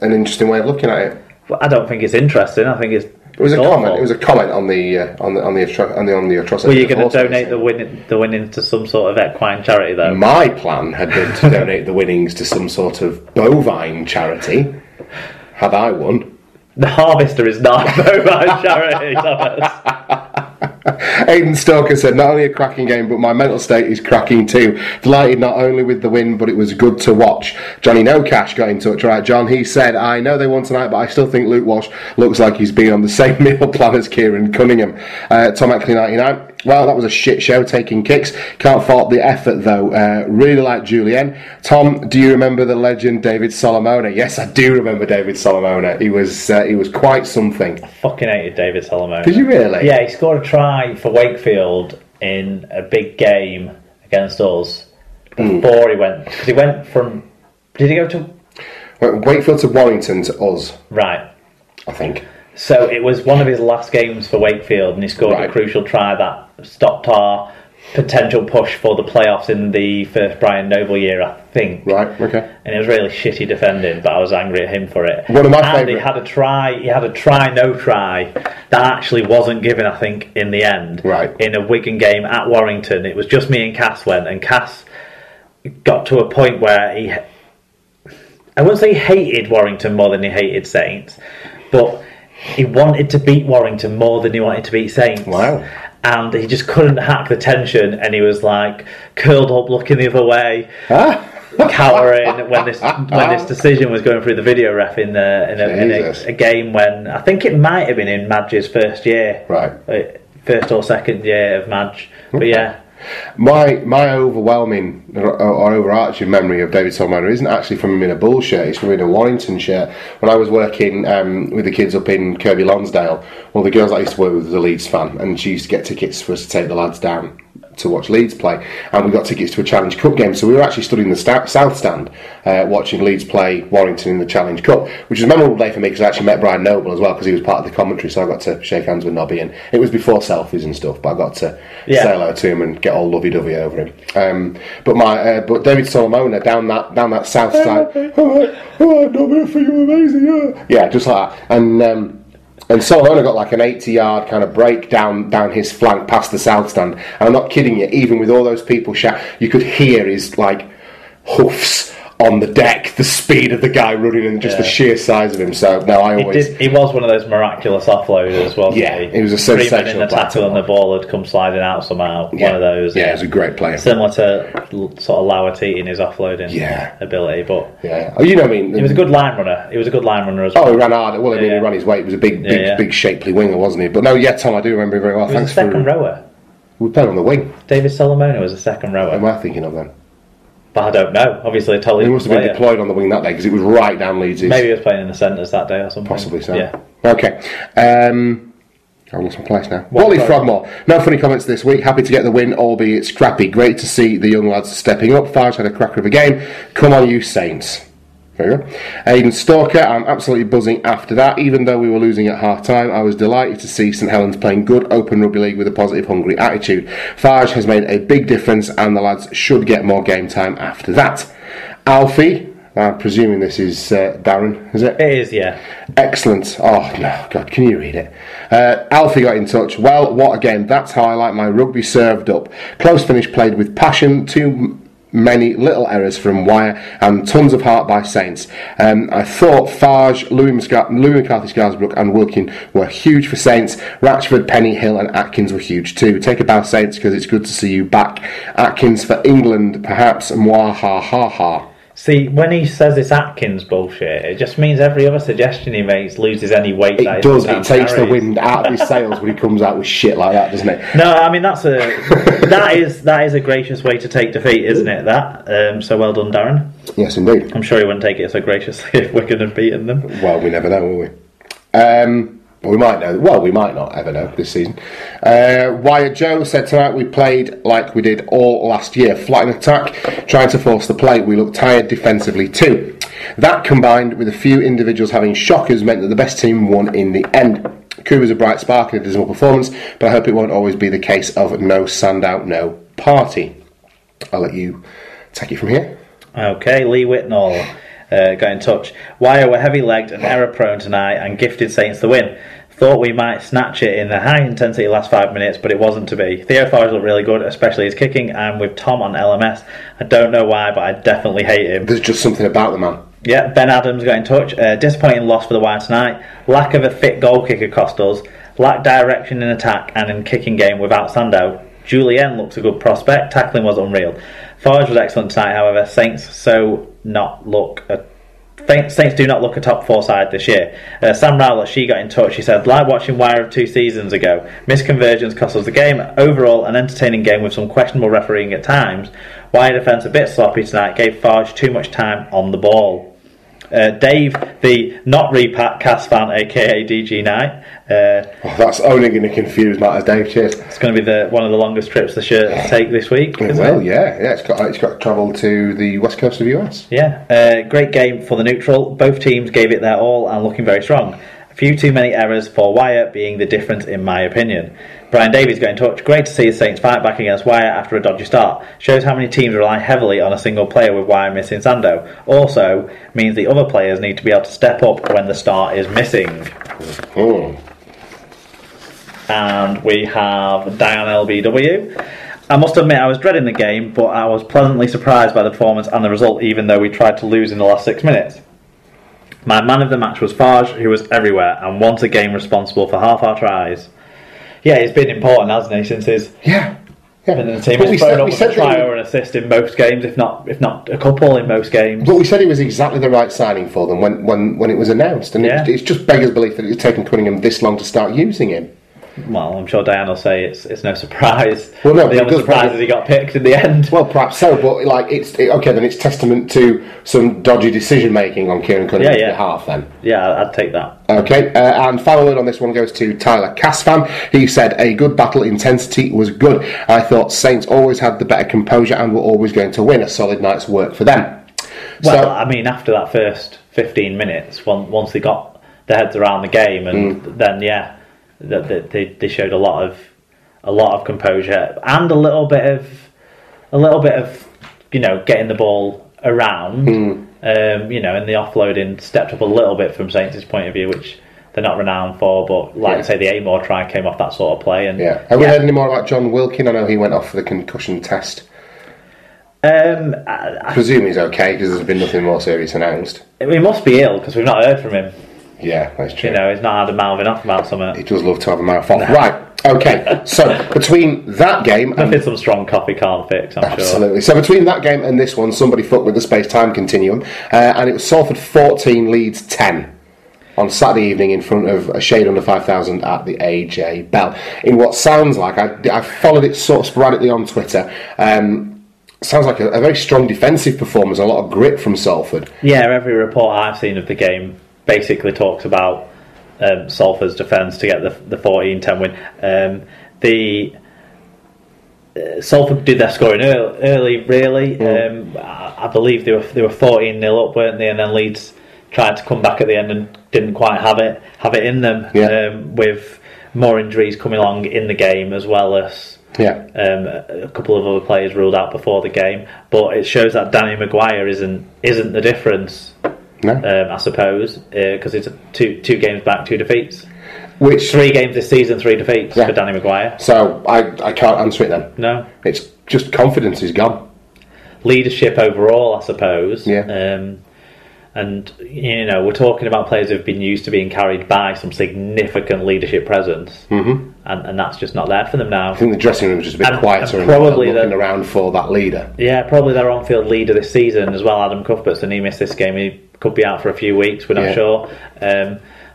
an interesting way of looking at it. Well, I don't think it's interesting. I think It was a comment. It was a comment on the atrocity. Were you going to donate the winnings to some sort of equine charity, though? My plan had been to donate the winnings to some sort of bovine charity. Had I won. The Harvester is not a bovine charity, Thomas. Aidan Stoker said, not only a cracking game, but my mental state is cracking too. Delighted not only with the win, but it was good to watch. Johnny No Cash got in touch. Right, John, he said, I know they won tonight, but I still think Luke Walsh looks like he's been on the same meal plan as Kieran Cunningham. Tom Eckley 99. Well, that was a shit show, taking kicks. Can't fault the effort, though. Really like Julien. Tom, do you remember the legend David Solomona? Yes, I do remember David Solomona. He was quite something. I fucking hated David Solomona. Did you really? Yeah, he scored a try for Wakefield in a big game against us before he went... Because he went from... Did he go to... Wakefield to Warrington to us. Right. I think. So it was one of his last games for Wakefield, and he scored a crucial try that stopped our potential push for the playoffs in the first Brian Noble year, I think. Right, okay. And it was really shitty defending, but I was angry at him for it. One of my favourite. He had a try, no try, that actually wasn't given, I think, in the end. Right. In a Wigan game at Warrington. It was just me and Cass went, and Cass got to a point where he... I wouldn't say he hated Warrington more than he hated Saints, but... He wanted to beat Warrington more than he wanted to beat Saints. Wow. And he just couldn't hack the tension, and he was like curled up looking the other way, cowering when this decision was going through the video ref in a game when I think it might have been in Madge's first year. Right. First or second year of Madge. But yeah. My overwhelming or overarching memory of David Solomona isn't actually from him in a Bull shirt, it's from him in a Warrington shirt. When I was working with the kids up in Kirby Lonsdale, one of the girls I used to work with was a Leeds fan, and she used to get tickets for us to take the lads down to watch Leeds play, and we got tickets to a Challenge Cup game, so we were actually stood in the South Stand watching Leeds play Warrington in the Challenge Cup, which was a memorable day for me because I actually met Brian Noble as well, because he was part of the commentary, so I got to shake hands with Nobby, and it was before selfies and stuff, but I got to say hello to him and get all lovey-dovey over him. But David Solomona down that South Stand, Nobby, I think you're amazing, yeah, just like that, and Solomona got like an 80-yard kind of break down his flank past the South Stand. And I'm not kidding you, even with all those people shout, you could hear his like hoofs on the deck, the speed of the guy running and just the sheer size of him. So no, he was one of those miraculous offloaders, wasn't he? Yeah, he was a sensational in the tackle and the ball had come sliding out somehow. Yeah. One of those. Yeah, he was a great player. Similar to sort of Lauerty in his offloading ability, but you know what I mean. He was a good line runner. He was a good line runner as well. Oh, he ran hard. Well, I mean, he ran his weight. He was a big shapely winger, wasn't he? But no, Tom, I do remember him very well. He was a second rower. We played on the wing. David Solomona was a second rower. What am I thinking of then? But I don't know. Obviously, I totally. He must have been deployed on the wing that day because it was right down Leeds. Maybe he was playing in the centres that day or something. Possibly so. Yeah. Okay. I've lost my place now. Wally Frogmore. No funny comments this week. Happy to get the win, albeit scrappy. Great to see the young lads stepping up. Farge had a cracker of a game. Come on, you Saints. Very good. Aidan Stalker, I'm absolutely buzzing after that. Even though we were losing at half time, I was delighted to see St Helens playing good open rugby league with a positive, hungry attitude. Farge has made a big difference, and the lads should get more game time after that. Alfie, I'm presuming this is Darren, is it? It is, yeah. Excellent. Oh, no, God, can you read it? Alfie got in touch. Well, what a game. That's how I like my rugby served up. Close finish played with passion, too many little errors from Wire, and tons of heart by Saints. I thought Farge, Louis McCarthy, Scarsbrook and Wilkin were huge for Saints. Ratchford, Penny, Hill and Atkins were huge too. Take a bow, Saints, because it's good to see you back. Atkins for England, perhaps. Mwah, ha, ha, ha. See, when he says this Atkins bullshit, it just means every other suggestion he makes loses any weight. It does. It takes the wind out of his sails when he comes out with shit like that, doesn't it? No, I mean that is a gracious way to take defeat, isn't it? So well done, Darren. Yes, indeed. I'm sure he wouldn't take it so graciously if Wigan had beaten them. Well, we never know, will we? We might know. Well, we might not ever know this season. Wyatt Joe said tonight we played like we did all last year. Flat in attack, trying to force the play. We looked tired defensively too. That combined with a few individuals having shockers meant that the best team won in the end. Kuba's a bright spark in a dismal performance, but I hope it won't always be the case of no standout, no party. I'll let you take it from here. Okay, Lee Whitnall. got in touch. Wire were heavy-legged and error-prone tonight and gifted Saints the win. Thought we might snatch it in the high-intensity last 5 minutes, but it wasn't to be. Theo Forge looked really good, especially his kicking, and with Tom on LMS. I don't know why, but I definitely hate him. There's just something about the man. Yeah, Ben Adams got in touch. Disappointing loss for the Wire tonight. Lack of a fit goal kicker cost us. Lack direction in attack and in kicking game without Sandow. Julien looks a good prospect. Tackling was unreal. Forge was excellent tonight, however. Saints do not look a top 4 side this year. Sam Rowler, she got in touch. She said, like watching Wire of 2 seasons ago. Misconversions cost us the game. Overall, an entertaining game with some questionable refereeing at times. Wire defence a bit sloppy tonight. Gave Forge too much time on the ball. Dave, the not repat cast fan, aka DG Knight. That's only going to confuse matters, Dave. Cheers. It's going to be one of the longest trips the shirts take this week. Well, yeah. It's got to travel to the west coast of the US. Yeah, great game for the neutral. Both teams gave it their all and looking very strong. A few too many errors for Wire being the difference in my opinion. Brian Davies got in touch. Great to see the Saints fight back against Wire after a dodgy start. Shows how many teams rely heavily on a single player with Wire missing Sando. Also means the other players need to be able to step up when the start is missing. And we have Diane LBW. I must admit I was dreading the game, but I was pleasantly surprised by the performance and the result, even though we tried to lose in the last 6 minutes. My man of the match was Farge, who was everywhere and once again responsible for half our tries. Yeah, he's been important, hasn't he, since his been in the team. He's thrown up with a try or an assist in most games, if not a couple in most games. But we said he was exactly the right signing for them when it was announced, and it's just beggars belief that it's taken Cunningham this long to start using him. Well, I'm sure Diane will say it's no surprise. Well, no, the only surprise is he got picked in the end. Well, perhaps so, but then it's testament to some dodgy decision making on Kieran Cunningham's behalf. Then, I'd take that. Okay, and final word on this one goes to Tyler Casfan. He said a good battle intensity was good. I thought Saints always had the better composure and were always going to win. A solid night's work for them. Well, I mean, after that first 15 minutes, once they got their heads around the game, and then they showed a lot of composure and a little bit of getting the ball around. And the offloading stepped up a little bit from Saints' point of view, which they're not renowned for. But I say, the Amor try came off that sort of play. And have we heard any more about John Wilkin? I know he went off for the concussion test. I presume he's okay because there's been nothing more serious announced. He must be ill because we've not heard from him. Yeah, that's true. He's not had a mouthing off about something. He does love to have a mouth off. Right, okay. So, between that game... Nothing some strong coffee can't fix, I'm sure. Absolutely. So, between that game and this one, somebody fucked with the space-time continuum. And it was Salford 14, Leeds 10. On Saturday evening in front of a shade under 5,000 at the AJ Bell. In what sounds like... I followed it sort of sporadically on Twitter. Sounds like a very strong defensive performance. A lot of grit from Salford. Yeah, every report I've seen of the game basically talks about Salford's defence to get the 14-10 win. Salford did their scoring early really. I believe they were 14-0 up, weren't they? And then Leeds tried to come back at the end and didn't quite have it in them. With more injuries coming along in the game, as well as a couple of other players ruled out before the game. But it shows that Danny Maguire isn't the difference. No. I suppose, because it's two games back, 2 defeats. Which 3 games this season, 3 defeats for Danny Maguire. So I can't answer it then. No. It's just confidence is gone. Leadership overall, I suppose. Yeah. And we're talking about players who've been used to being carried by some significant leadership presence, and that's just not there for them now. I think the dressing room is just a bit quieter and probably looking around for that leader. Yeah, probably their on-field leader this season as well, Adam Cuthbertson. He missed this game. He could be out for a few weeks. We're not sure.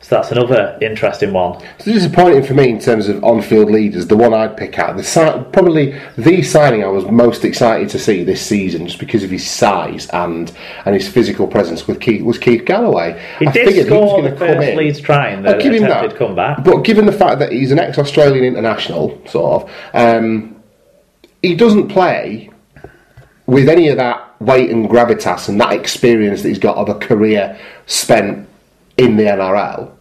So that's another interesting one. It's disappointing for me in terms of on-field leaders. The one I'd pick out, probably the signing I was most excited to see this season, just because of his size and his physical presence, was Keith Galloway. He did score the first Leeds try in the attempted comeback. But given the fact that he's an ex-Australian international, sort of, he doesn't play with any of that weight and gravitas and that experience that he's got of a career spent in the NRL.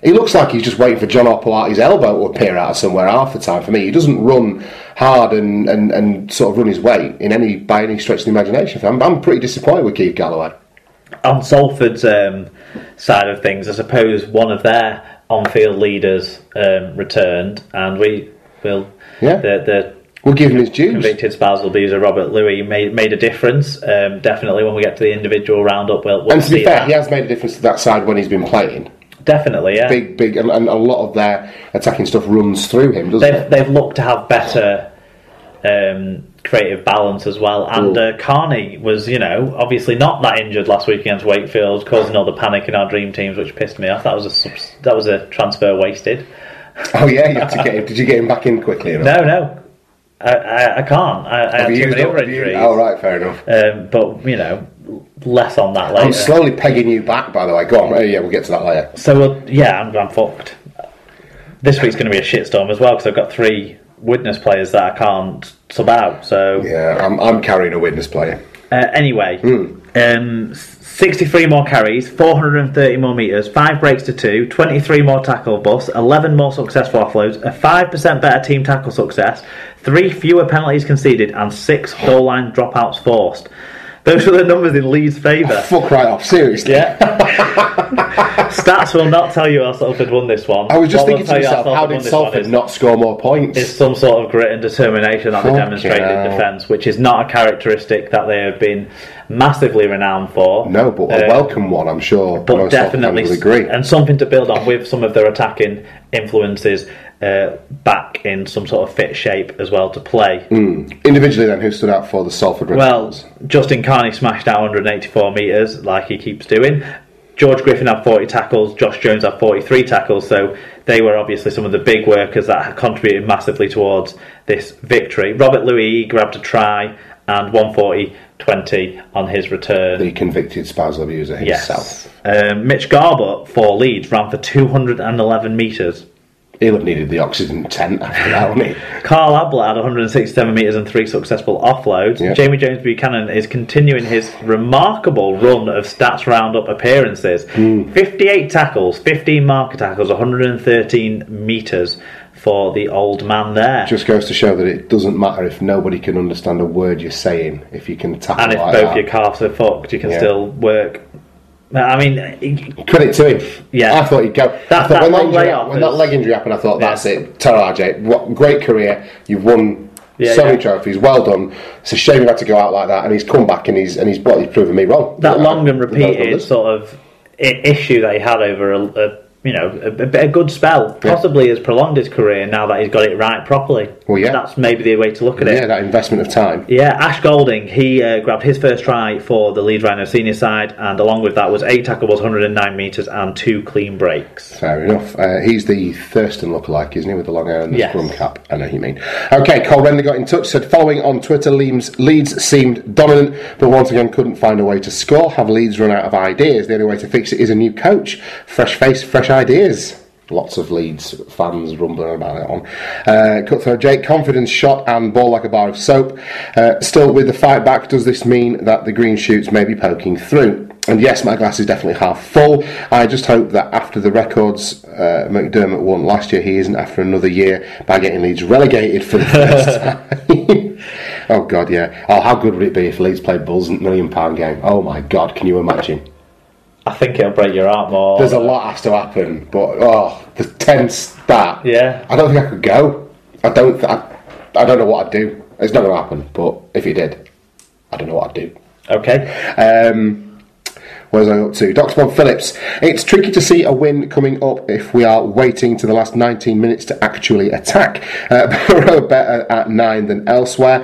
He looks like he's just waiting for John Opola's elbow to appear out of somewhere half the time for me. He doesn't run hard and sort of run his weight by any stretch of the imagination. I'm pretty disappointed with Keith Galloway. On Salford's side of things, I suppose one of their on-field leaders returned, and we will. Yeah. We'll give him his dues. Convicted spousal abuser Robert Louis made a difference. Definitely, when we get to the individual roundup, we'll and to be fair, that. He has made a difference to that side when he's been playing. Definitely, yeah. Big, and a lot of their attacking stuff runs through him, doesn't it? They've looked to have better creative balance as well. And Carney was, obviously not that injured last week against Wakefield, causing all the panic in our dream teams, which pissed me off. That was a transfer wasted. Oh yeah, you had to get him. Did you get him back in quickly enough? No. I can't. I had too many other injuries. Oh, right, fair enough. But, less on that later. I'm slowly pegging you back, by the way. Go on. Yeah, we'll get to that later. So, I'm fucked. This week's going to be a shitstorm as well, because I've got 3 witness players that I can't sub out. So yeah, I'm carrying a witness player. Anyway, 63 more carries, 430 more metres, 5 breaks to 2, 23 more tackle busts, 11 more successful offloads, a 5% better team tackle success, 3 fewer penalties conceded, and 6 goal line dropouts forced. Those were the numbers in Leeds' favour. Fuck right off, seriously. Yeah. Stats will not tell you how Salford won this one. I was just thinking to myself, how did Salford not score more points? It's some sort of grit and determination that they demonstrated in defence, which is not a characteristic that they have been massively renowned for. No, but a welcome one, I'm sure. But most definitely, will agree. And something to build on with some of their attacking influences back in some sort of fit shape as well to play. Individually then, who stood out for the Salford Red Bulls? Well, Justin Carney smashed out 184 metres like he keeps doing. George Griffin had 40 tackles, Josh Jones had 43 tackles, so they were obviously some of the big workers that contributed massively towards this victory. Robert Louis grabbed a try and 140-20 on his return. The convicted spousal abuser himself. Yes. Mitch Garbutt for Leeds ran for 211 metres. He'll have needed the oxygen tent after that, won't he? Carl Ablett had 167 metres and 3 successful offloads. Yep. Jamie Jones Buchanan is continuing his remarkable run of stats roundup appearances. 58 tackles, 15 marker tackles, 113 metres for the old man there. Just goes to show that it doesn't matter if nobody can understand a word you're saying, if you can tackle and if like both that. your calves are fucked, you can still work. I mean, credit to him. Yeah, I thought he'd go. When that leg injury happened, I thought that's it. Tara RJ, what great career! You've won so many trophies. Well done. It's a shame you had to go out like that, and he's come back and he's proven me wrong. That long and repeated sort of issue that he had over a good spell, possibly has prolonged his career now that he's got it right properly. Well, yeah. That's maybe the way to look at it. Yeah, that investment of time. Yeah, Ash Golding, he grabbed his first try for the Leeds Rhino senior side, and along with that was 8 tackles, 109 metres and 2 clean breaks. Fair enough. He's the Thurston lookalike, isn't he, with the long hair and the scrum cap? I know who you mean. Okay, Cole Render got in touch, said, following on Twitter, Leeds seemed dominant, but once again couldn't find a way to score. Have Leeds run out of ideas? The only way to fix it is a new coach. Fresh face, fresh ideas. Lots of Leeds fans rumbling about it on. Cutthroat Jake, confidence shot and ball like a bar of soap. Still with the fight back, does this mean that the green shoots may be poking through? And yes, my glass is definitely half full. I just hope that after the records McDermott won last year, he isn't after another year by getting Leeds relegated for the first time. Oh God, yeah. Oh, how good would it be if Leeds played Bulls in £1 million game? Oh my God, can you imagine? I think it'll break your heart more. There's a lot has to happen, but the tense that. Yeah. I don't think I could go. I don't know what I'd do. It's not going to happen, but if it did, I don't know what I'd do. Okay. Where's I up to? Dr. Bob Phillips. It's tricky to see a win coming up if we are waiting to the last 19 minutes to actually attack. Borough better at 9 than elsewhere.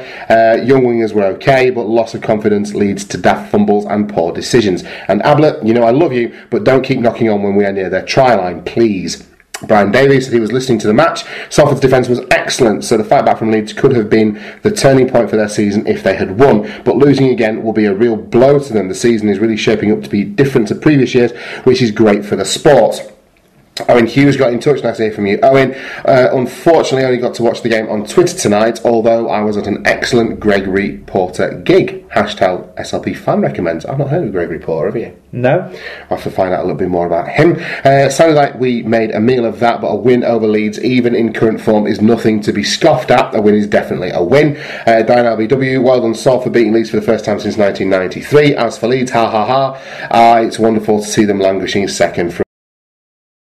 Young wingers were okay, but loss of confidence leads to daft fumbles and poor decisions. And Ablett, I love you, but don't keep knocking on when we are near their try line, please. Brian Davies said he was listening to the match. Salford's defence was excellent, so the fight back from Leeds could have been the turning point for their season if they had won. But losing again will be a real blow to them. The season is really shaping up to be different to previous years, which is great for the sport. Owen Hughes got in touch. Nice to hear from you, Owen. Unfortunately, I only got to watch the game on Twitter tonight, although I was at an excellent Gregory Porter gig. Hashtag SLP fan recommends. I've not heard of Gregory Porter, have you? No. I'll have to find out a little bit more about him. Sounded like we made a meal of that, but a win over Leeds, even in current form, is nothing to be scoffed at. A win is definitely a win. Diane LBW, well done Sol for beating Leeds for the first time since 1993. As for Leeds, ha ha ha. It's wonderful to see them languishing second from